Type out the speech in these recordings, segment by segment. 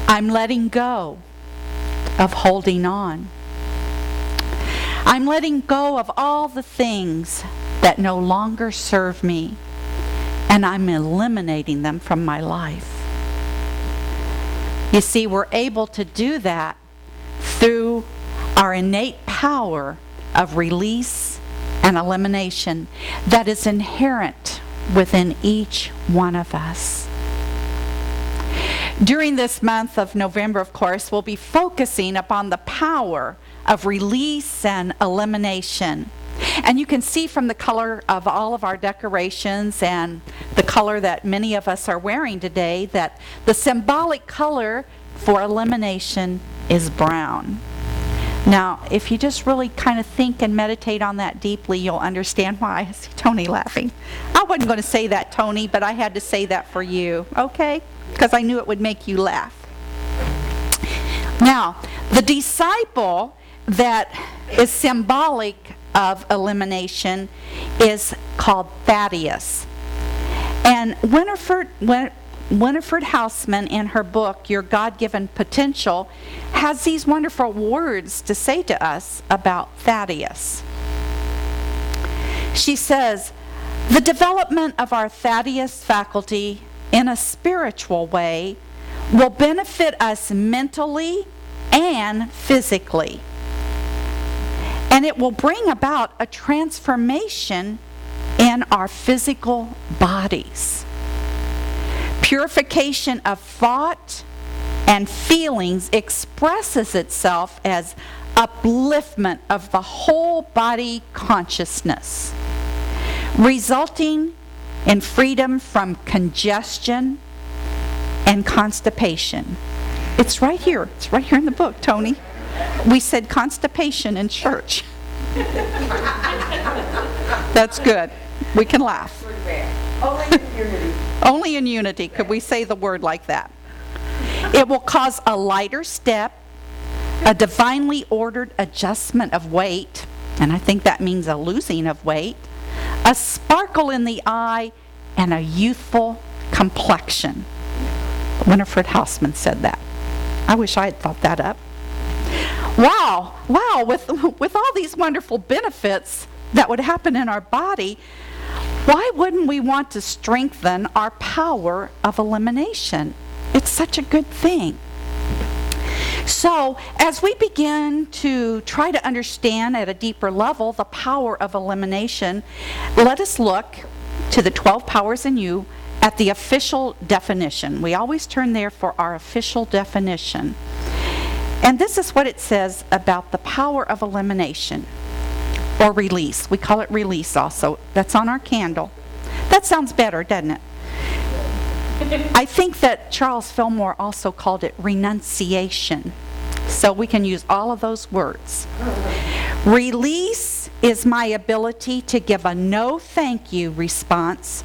I'm letting go of holding on. I'm letting go of all the things that no longer serve me, and I'm eliminating them from my life. You see, we're able to do that through our innate power of release and elimination that is inherent within each one of us. During this month of November, of course, we'll be focusing upon the power of release and elimination. And you can see from the color of all of our decorations and the color that many of us are wearing today that the symbolic color for elimination is brown. Now, if you just really kind of think and meditate on that deeply, you'll understand why. I see Tony laughing. I wasn't going to say that, Tony, but I had to say that for you, okay? Because I knew it would make you laugh. Now, the disciple that is symbolic of elimination is called Thaddeus. And Winifred Hausman, in her book, Your God-Given Potential, has these wonderful words to say to us about Thaddeus. She says, the development of our Thaddeus faculty in a spiritual way will benefit us mentally and physically. And it will bring about a transformation in our physical bodies. Purification of thought and feelings expresses itself as upliftment of the whole body consciousness, resulting in freedom from congestion and constipation. It's right here. It's right here in the book, Tony. We said constipation in church. That's good. We can laugh. Only in unity. Only in unity could we say the word like that. It will cause a lighter step, a divinely ordered adjustment of weight, and I think that means a losing of weight, a sparkle in the eye, and a youthful complexion. Winifred Hausman said that. I wish I had thought that up. Wow, with all these wonderful benefits that would happen in our body, why wouldn't we want to strengthen our power of elimination? It's such a good thing. So, as we begin to try to understand at a deeper level the power of elimination, let us look to the 12 powers in you at the official definition. We always turn there for our official definition. And this is what it says about the power of elimination, or release. We call it release also. That's on our candle. That sounds better, doesn't it? I think that Charles Fillmore also called it renunciation. So we can use all of those words. Release is my ability to give a no thank you response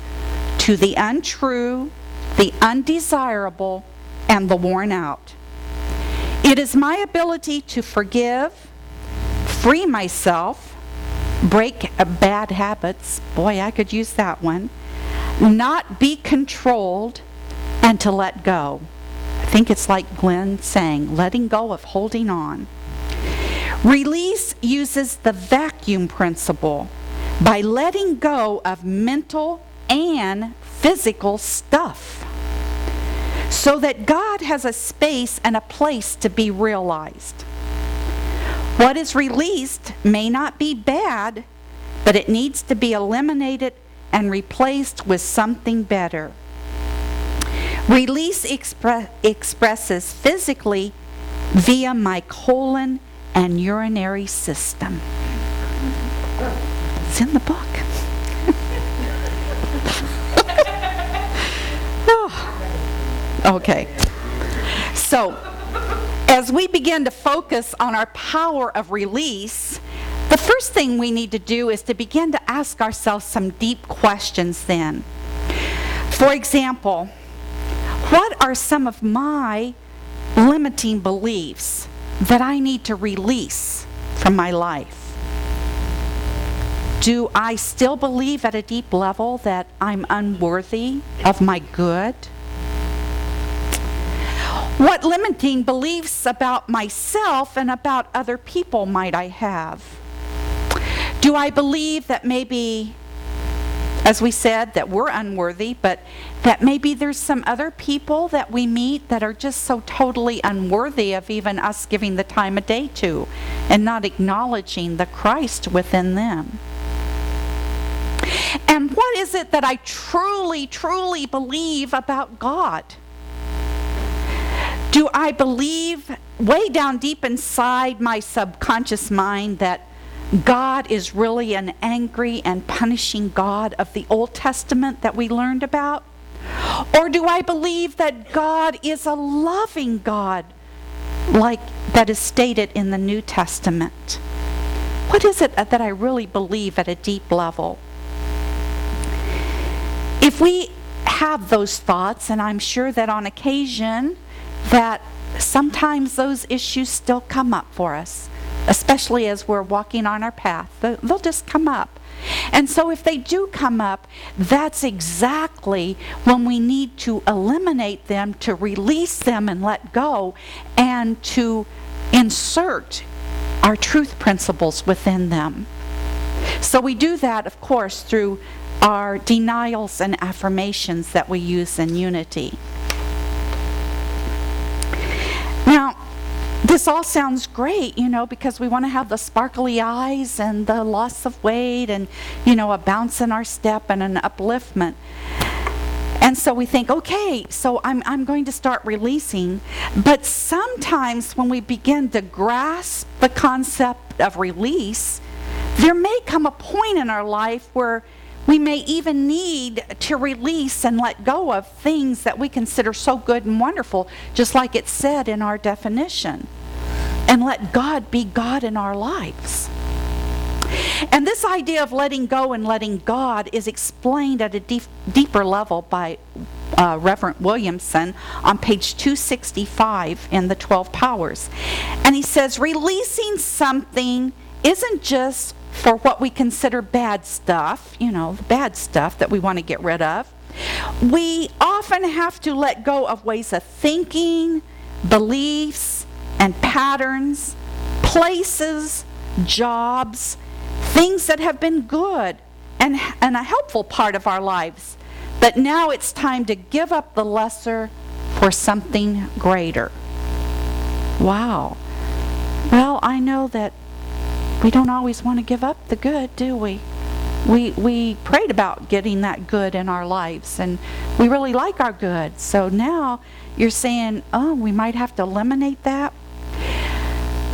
to the untrue, the undesirable, and the worn out. It is my ability to forgive, free myself, break bad habits. Boy, I could use that one. Not be controlled, and to let go. I think it's like Glenn saying, letting go of holding on. Release uses the vacuum principle by letting go of mental and physical stuff, so that God has a space and a place to be realized. What is released may not be bad, but it needs to be eliminated and replaced with something better. Release expresses physically via my colon and urinary system. It's in the book. Okay. So, as we begin to focus on our power of release, the first thing we need to do is to begin to ask ourselves some deep questions then. For example, what are some of my limiting beliefs that I need to release from my life? Do I still believe at a deep level that I'm unworthy of my good? What limiting beliefs about myself and about other people might I have? Do I believe that maybe, as we said, that we're unworthy, but that maybe there's some other people that we meet that are just so totally unworthy of even us giving the time of day to and not acknowledging the Christ within them? And what is it that I truly, truly believe about God? Do I believe way down deep inside my subconscious mind that God is really an angry and punishing God of the Old Testament that we learned about? Or do I believe that God is a loving God like that is stated in the New Testament? What is it that I really believe at a deep level? If we have those thoughts, and I'm sure that on occasion that sometimes those issues still come up for us, especially as we're walking on our path. They'll just come up. And so if they do come up, that's exactly when we need to eliminate them, to release them and let go, and to insert our truth principles within them. So we do that, of course, through our denials and affirmations that we use in unity. Now, this all sounds great, because we want to have the sparkly eyes and the loss of weight and, a bounce in our step and an upliftment. And so we think, okay, so I'm going to start releasing. But sometimes when we begin to grasp the concept of release, there may come a point in our life where we may even need to release and let go of things that we consider so good and wonderful, just like it said in our definition. And let God be God in our lives. And this idea of letting go and letting God is explained at a deeper level by Reverend Williamson on page 265 in the 12 Powers. And he says, releasing something isn't just for what we consider bad stuff, the bad stuff that we want to get rid of. We often have to let go of ways of thinking, beliefs, and patterns, places, jobs, things that have been good and a helpful part of our lives. But now it's time to give up the lesser for something greater. Wow. Well, I know that we don't always want to give up the good, do we? We prayed about getting that good in our lives, and we really like our good. So now you're saying, oh, we might have to eliminate that?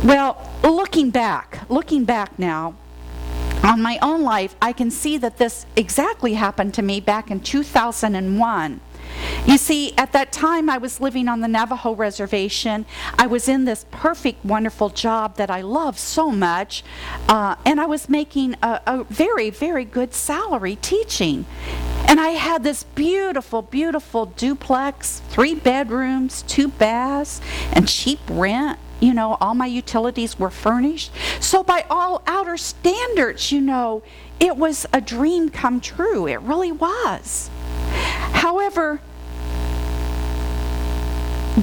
Well, looking back now, on my own life, I can see that this exactly happened to me back in 2001. You see, at that time I was living on the Navajo reservation. I was in this perfect, wonderful job that I love so much, and I was making a very, very good salary teaching. And I had this beautiful, beautiful duplex, 3 bedrooms, 2 baths, and cheap rent. All my utilities were furnished. So by all outer standards, it was a dream come true. It really was. However,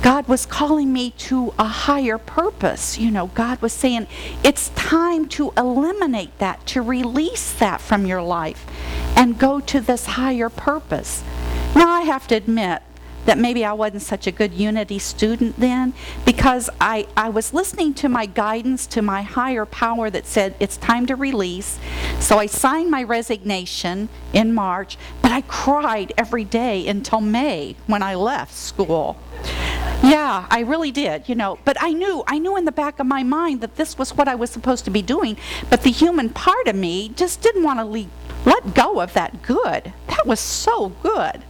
God was calling me to a higher purpose. God was saying, it's time to eliminate that, to release that from your life and go to this higher purpose. Now, I have to admit that maybe I wasn't such a good Unity student then, because I was listening to my guidance, to my higher power that said it's time to release. So I signed my resignation in March, but I cried every day until May when I left school. Yeah, I really did, but I knew in the back of my mind that this was what I was supposed to be doing, but the human part of me just didn't want to let go of that good. That was so good.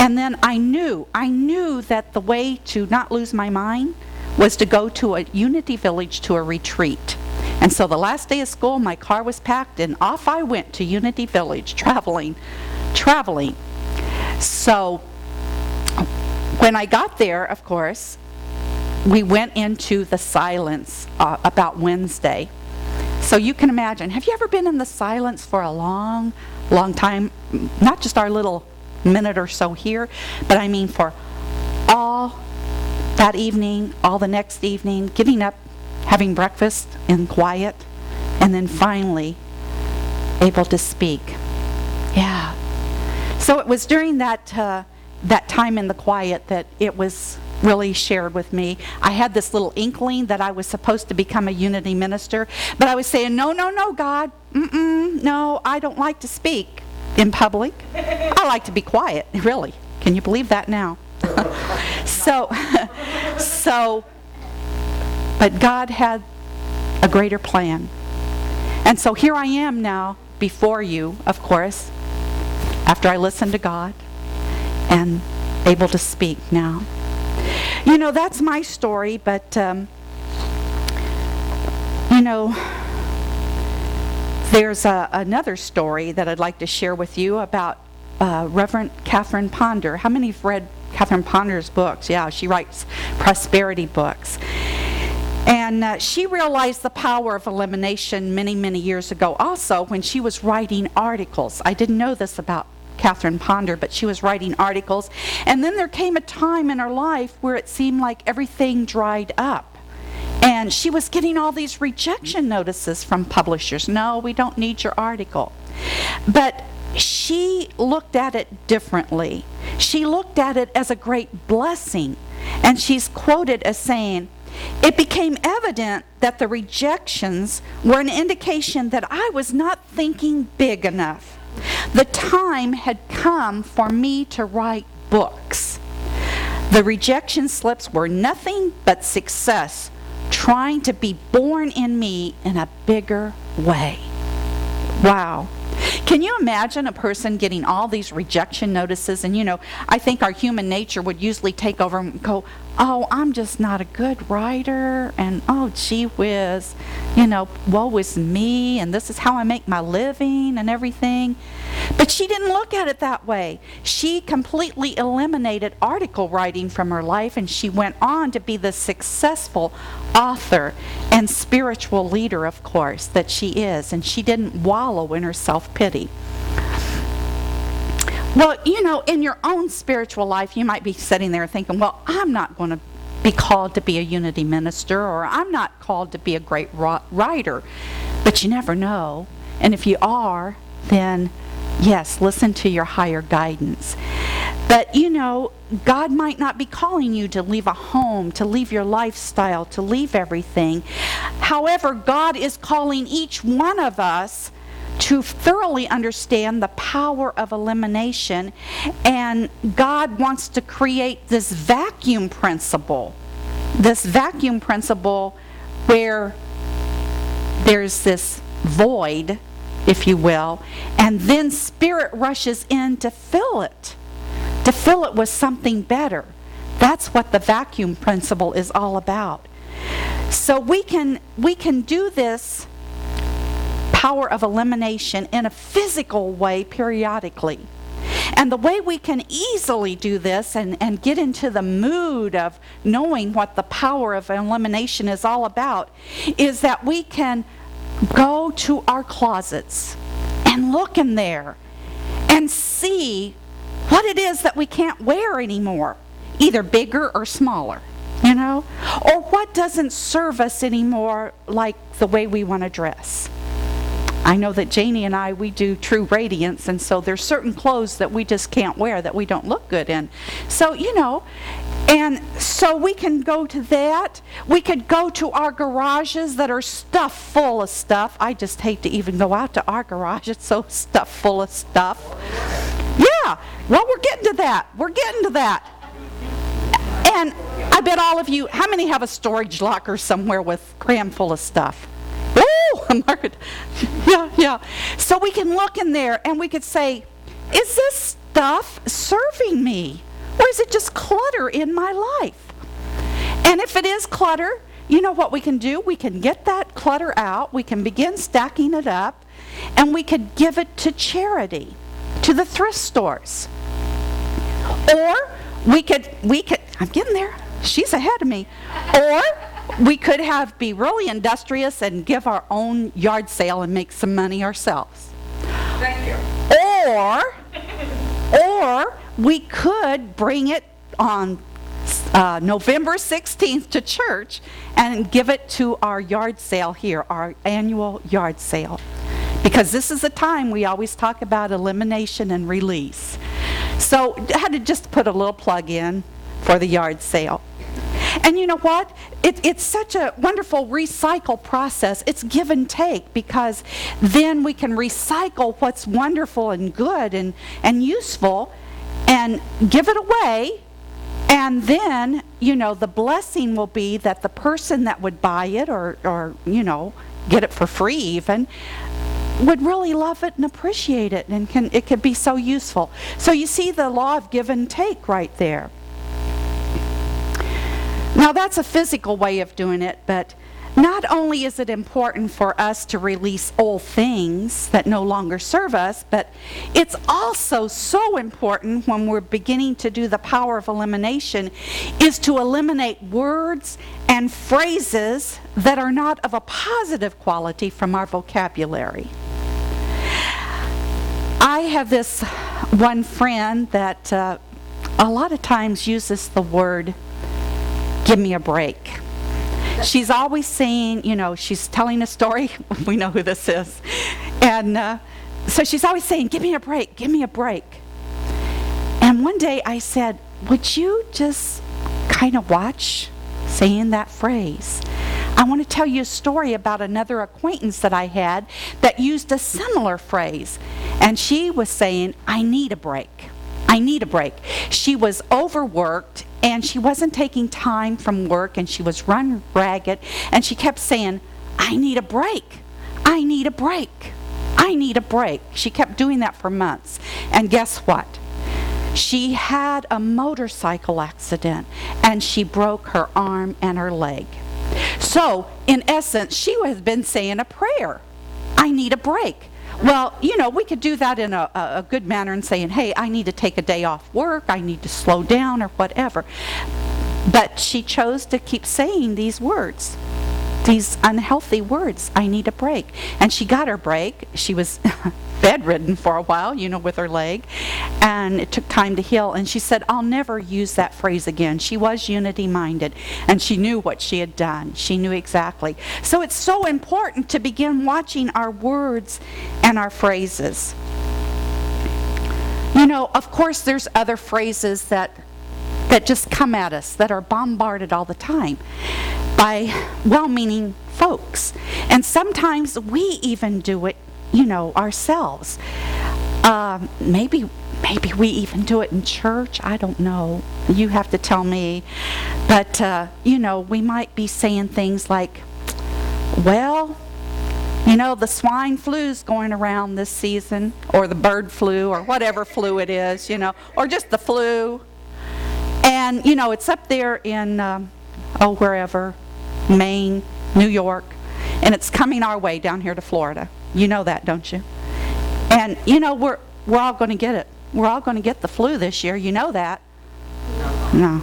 And then I knew that the way to not lose my mind was to go to a Unity Village, to a retreat. And so the last day of school, my car was packed and off I went to Unity Village, traveling. So when I got there, of course, we went into the silence about Wednesday. So you can imagine, have you ever been in the silence for a long, long time? Not just our little minute or so here, but I mean for all that evening, all the next evening, getting up, having breakfast in quiet, and then finally able to speak. Yeah. So it was during that time in the quiet that it was really shared with me. I had this little inkling that I was supposed to become a unity minister, but I was saying, no, God, no, I don't like to speak in public. I like to be quiet, really. Can you believe that now? But God had a greater plan. And so here I am now before you, of course, after I listened to God and able to speak now. You know, that's my story, but, there's another story that I'd like to share with you about Reverend Catherine Ponder. How many have read Catherine Ponder's books? Yeah, she writes prosperity books. And she realized the power of elimination many, many years ago also when she was writing articles. I didn't know this about Catherine Ponder, but she was writing articles. And then there came a time in her life where it seemed like everything dried up. And she was getting all these rejection notices from publishers. No, we don't need your article. But she looked at it differently. She looked at it as a great blessing. And she's quoted as saying, "It became evident that the rejections were an indication that I was not thinking big enough. The time had come for me to write books. The rejection slips were nothing but success, trying to be born in me in a bigger way." Wow. Can you imagine a person getting all these rejection notices? And I think our human nature would usually take over and go, oh, I'm just not a good writer, and oh, gee whiz, woe is me, and this is how I make my living and everything. But she didn't look at it that way. She completely eliminated article writing from her life, and she went on to be the successful author and spiritual leader, of course, that she is. And she didn't wallow in her self-pity. Well, in your own spiritual life, you might be sitting there thinking, well, I'm not going to be called to be a unity minister, or I'm not called to be a great writer. But you never know. And if you are, then yes, listen to your higher guidance. But God might not be calling you to leave a home, to leave your lifestyle, to leave everything. However, God is calling each one of us to thoroughly understand the power of elimination, and God wants to create this vacuum principle where there's this void, if you will, and then Spirit rushes in to fill it with something better. That's what the vacuum principle is all about. So we can do this power of elimination in a physical way periodically. And the way we can easily do this and get into the mood of knowing what the power of elimination is all about is that we can go to our closets and look in there and see what it is that we can't wear anymore, either bigger or smaller, or what doesn't serve us anymore, like the way we want to dress. I know that Janie and I, we do True Radiance, and so there's certain clothes that we just can't wear, that we don't look good in. So, and so we can go to that. We could go to our garages that are stuffed full of stuff. I just hate to even go out to our garage. It's so stuffed full of stuff. Yeah, well, we're getting to that. And I bet all of you, how many have a storage locker somewhere with cram full of stuff? Margaret. Yeah. So we can look in there and we could say, is this stuff serving me? Or is it just clutter in my life? And if it is clutter, you know what we can do? We can get that clutter out. We can begin stacking it up. And we could give it to charity, to the thrift stores. Or we could, I'm getting there. She's ahead of me. Or we could be really industrious and give our own yard sale and make some money ourselves. Thank you. Or we could bring it on November 16th to church and give it to our yard sale here, our annual yard sale. Because this is a time we always talk about elimination and release. So I had to just put a little plug in for the yard sale. And you know what? It's such a wonderful recycle process. It's give and take, because then we can recycle what's wonderful and good and useful and give it away. And then, the blessing will be that the person that would buy it or get it for free even, would really love it and appreciate it, and it could be so useful. So you see the law of give and take right there. Now that's a physical way of doing it, but not only is it important for us to release old things that no longer serve us, but it's also so important when we're beginning to do the power of elimination is to eliminate words and phrases that are not of a positive quality from our vocabulary. I have this one friend that a lot of times uses the word, "Give me a break." She's always saying, she's telling a story. We know who this is. And so she's always saying, "Give me a break, give me a break." And one day I said, "Would you just kind of watch saying that phrase?" I want to tell you a story about another acquaintance that I had that used a similar phrase. And she was saying, "I need a break. I need a break." She was overworked and she wasn't taking time from work and she was run ragged, and she kept saying, "I need a break. I need a break. I need a break." She kept doing that for months. And guess what? She had a motorcycle accident and she broke her arm and her leg. So, in essence, she has been saying a prayer. "I need a break." Well, we could do that in a good manner and saying, "Hey, I need to take a day off work, I need to slow down," or whatever. But she chose to keep saying these words, these unhealthy words, "I need a break." And she got her break. She was bedridden for a while, with her leg, and it took time to heal. And she said, "I'll never use that phrase again." She was unity-minded, and she knew what she had done. She knew exactly. So it's so important to begin watching our words and our phrases. Of course, there's other phrases that just come at us, that are bombarded all the time by well-meaning folks. And sometimes we even do it ourselves. Maybe we even do it in church. I don't know. You have to tell me. But, we might be saying things like, "Well, the swine flu's going around this season," or the bird flu, or whatever flu it is, or just the flu. And, it's up there in, wherever, Maine, New York, and it's coming our way down here to Florida. You know that, don't you? And we're all going to get it. We're all going to get the flu this year. You know that? No.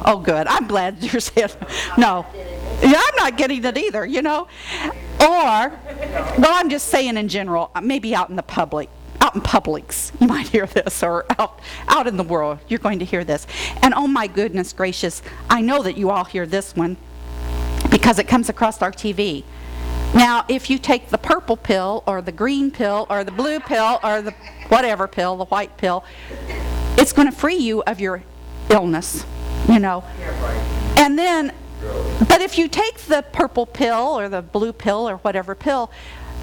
Oh, good. I'm glad you're saying no. Yeah, I'm not getting it either. Or, well, I'm just saying in general. Maybe out in Publix, you might hear this, or out in the world, you're going to hear this. And oh my goodness gracious, I know that you all hear this one because it comes across our TV. Now, if you take the purple pill, or the green pill, or the blue pill, or the whatever pill, the white pill, it's going to free you of your illness, And then, but if you take the purple pill, or the blue pill, or whatever pill,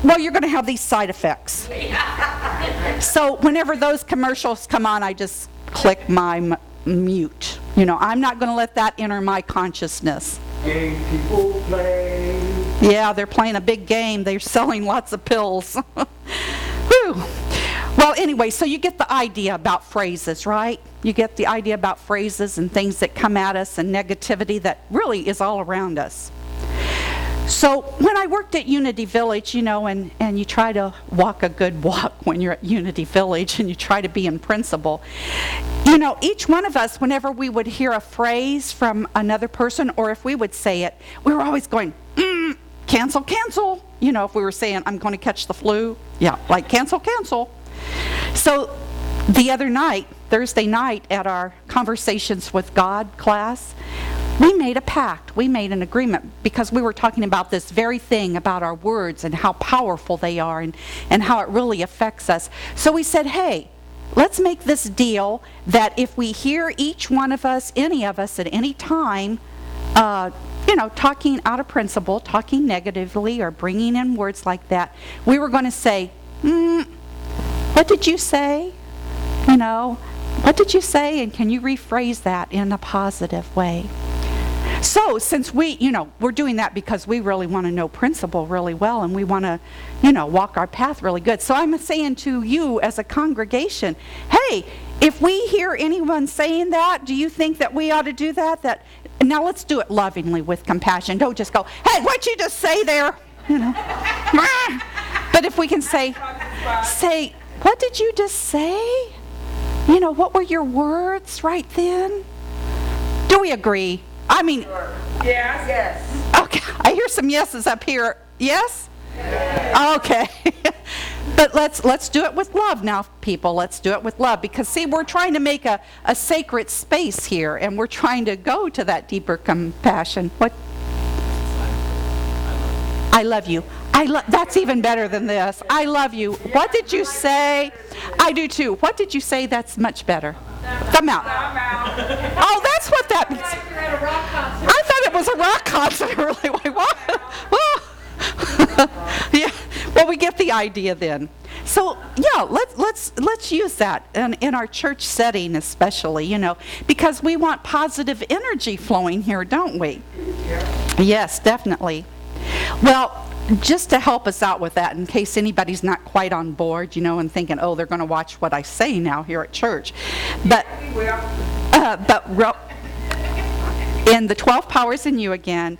well, you're going to have these side effects. So whenever those commercials come on, I just click my mute. I'm not going to let that enter my consciousness. Game people play. Yeah, they're playing a big game. They're selling lots of pills. Whew. Well, anyway, so you get the idea about phrases, right? You get the idea about phrases and things that come at us, and negativity that really is all around us. So when I worked at Unity Village, and you try to walk a good walk when you're at Unity Village, and you try to be in principle, each one of us, whenever we would hear a phrase from another person, or if we would say it, we were always going, cancel, cancel. If we were saying, "I'm going to catch the flu," yeah, like cancel, cancel. So the other night, Thursday night at our Conversations with God class, we made a pact. We made an agreement because we were talking about this very thing about our words and how powerful they are and how it really affects us. So we said, hey, let's make this deal that if we hear each one of us, any of us at any time, talking out of principle, talking negatively or bringing in words like that, we were going to say, what did you say? What did you say? And can you rephrase that in a positive way? So since we're doing that because we really want to know principle really well and we want to, walk our path really good. So I'm saying to you as a congregation, hey, if we hear anyone saying that, do you think that we ought to do that? Now let's do it lovingly with compassion. Don't just go, hey, what'd you just say there? But if we can say, what did you just say? What were your words right then? Do we agree? Yes. Yes. Okay, I hear some yeses up here. Yes? Okay. But let's do it with love now, people. Let's do it with love. Because, see, we're trying to make a sacred space here, and we're trying to go to that deeper compassion. What? I love you. That's even better than this. I love you. What did you say? I do too. What did you say? That's much better. Come out. Oh, that's what that means. I thought it was a rock concert. Really? Wait, what? Yeah. Well, we get the idea then. So yeah, let's use that in our church setting, especially, because we want positive energy flowing here, don't we? Yes, definitely. Well, just to help us out with that, in case anybody's not quite on board, and thinking, oh, they're going to watch what I say now here at church. But in the 12 Powers in You again,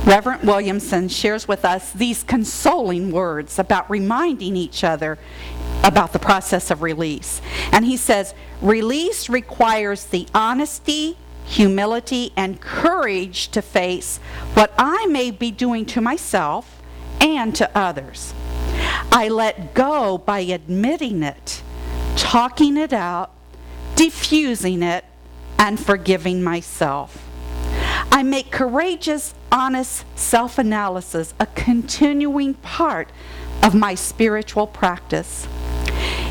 Reverend Williamson shares with us these consoling words about reminding each other about the process of release. And he says, release requires the honesty, humility, and courage to face what I may be doing to myself and to others. I let go by admitting it, talking it out, diffusing it, and forgiving myself. I make courageous, honest self-analysis a continuing part of my spiritual practice.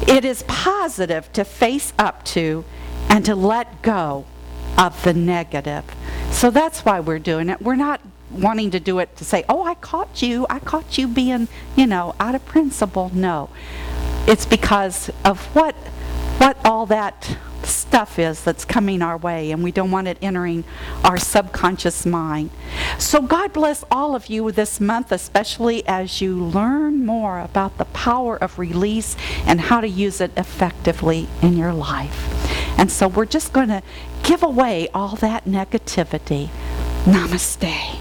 It is positive to face up to and to let go of the negative. So that's why we're doing it. We're not wanting to do it to say, oh, I caught you being, out of principle. No. It's because of what all that stuff is that's coming our way, and we don't want it entering our subconscious mind. So God bless all of you this month, especially as you learn more about the power of release and how to use it effectively in your life. And so we're just going to give away all that negativity. Namaste.